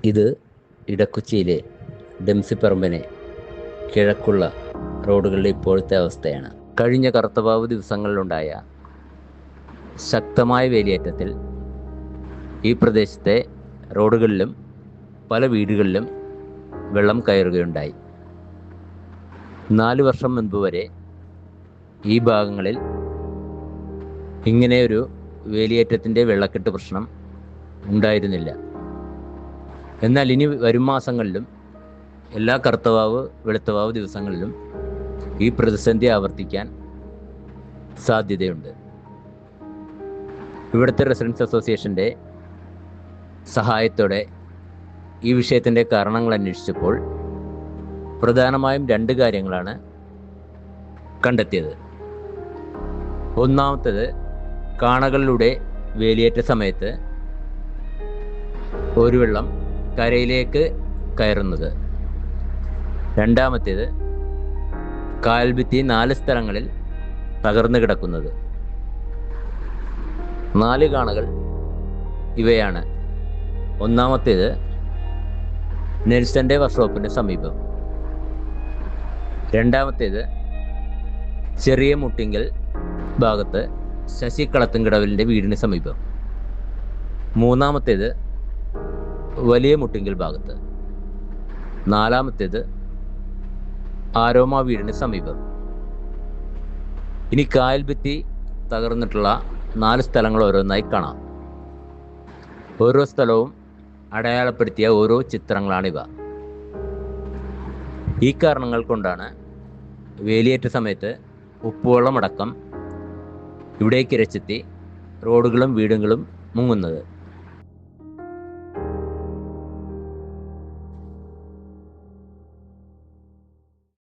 ഇത് ഇടക്കൊച്ചിയിലെ ഡെംസിപ്പറമ്പിന് കിഴക്കുള്ള റോഡുകളുടെ ഇപ്പോഴത്തെ അവസ്ഥയാണ്. കഴിഞ്ഞ കറുത്തവാവ് ദിവസങ്ങളിലുണ്ടായ ശക്തമായ വേലിയേറ്റത്തിൽ ഈ പ്രദേശത്തെ റോഡുകളിലും പല വീടുകളിലും വെള്ളം കയറുകയുണ്ടായി. 4 വർഷം മുൻപ് വരെ ഈ ഭാഗങ്ങളിൽ ഇങ്ങനെയൊരു വേലിയേറ്റത്തിൻ്റെ വെള്ളക്കെട്ട് പ്രശ്നം ഉണ്ടായിരുന്നില്ല. എന്നാൽ ഇനി വരും മാസങ്ങളിലും എല്ലാ കറുത്തവാവ് വെളുത്തവാവ് ദിവസങ്ങളിലും ഈ പ്രതിസന്ധി ആവർത്തിക്കാൻ സാധ്യതയുണ്ട്. ഇവിടുത്തെ റെസിഡൻസ് അസോസിയേഷൻ്റെ സഹായത്തോടെ ഈ വിഷയത്തിൻ്റെ കാരണങ്ങൾ അന്വേഷിച്ചപ്പോൾ പ്രധാനമായും 2 കാര്യങ്ങളാണ് കണ്ടെത്തിയത്. ഒന്നാമത്തേത്, കാണകളിലൂടെ വേലിയേറ്റ സമയത്ത് ഒരു വെള്ളം കരയിലേക്ക് കയറുന്നത്. രണ്ടാമത്തേത്, കായൽഭിത്തി 4 സ്ഥലങ്ങളിൽ തകർന്നു കിടക്കുന്നത്. 4 കാണകൾ ഇവയാണ്. ഒന്നാമത്തേത് നെൽസന്റെ വർക്ക്ഷോപ്പിന് സമീപം. രണ്ടാമത്തേത് ചെറിയ മുട്ടിങ്കൽ ഭാഗത്ത് ശശി കളത്തുംകടവിലിൻ്റെ വീടിന് സമീപം. മൂന്നാമത്തേത് വലിയ മുട്ടിങ്കൽ ഭാഗത്ത്. നാലാമത്തേത് ആരോമ വീടിന് സമീപം. ഇനി കായൽഭിത്തി തകർന്നിട്ടുള്ള 4 സ്ഥലങ്ങൾ ഓരോന്നായി കാണാം. ഓരോ സ്ഥലവും അടയാളപ്പെടുത്തിയ ഓരോ ചിത്രങ്ങളാണിവ. ഈ കാരണങ്ങൾ കൊണ്ടാണ് വേലിയേറ്റ സമയത്ത് ഉപ്പുവെള്ളമടക്കം ഇവിടേക്ക് ഇരച്ചെത്തി റോഡുകളും വീടുകളും മുങ്ങുന്നത്.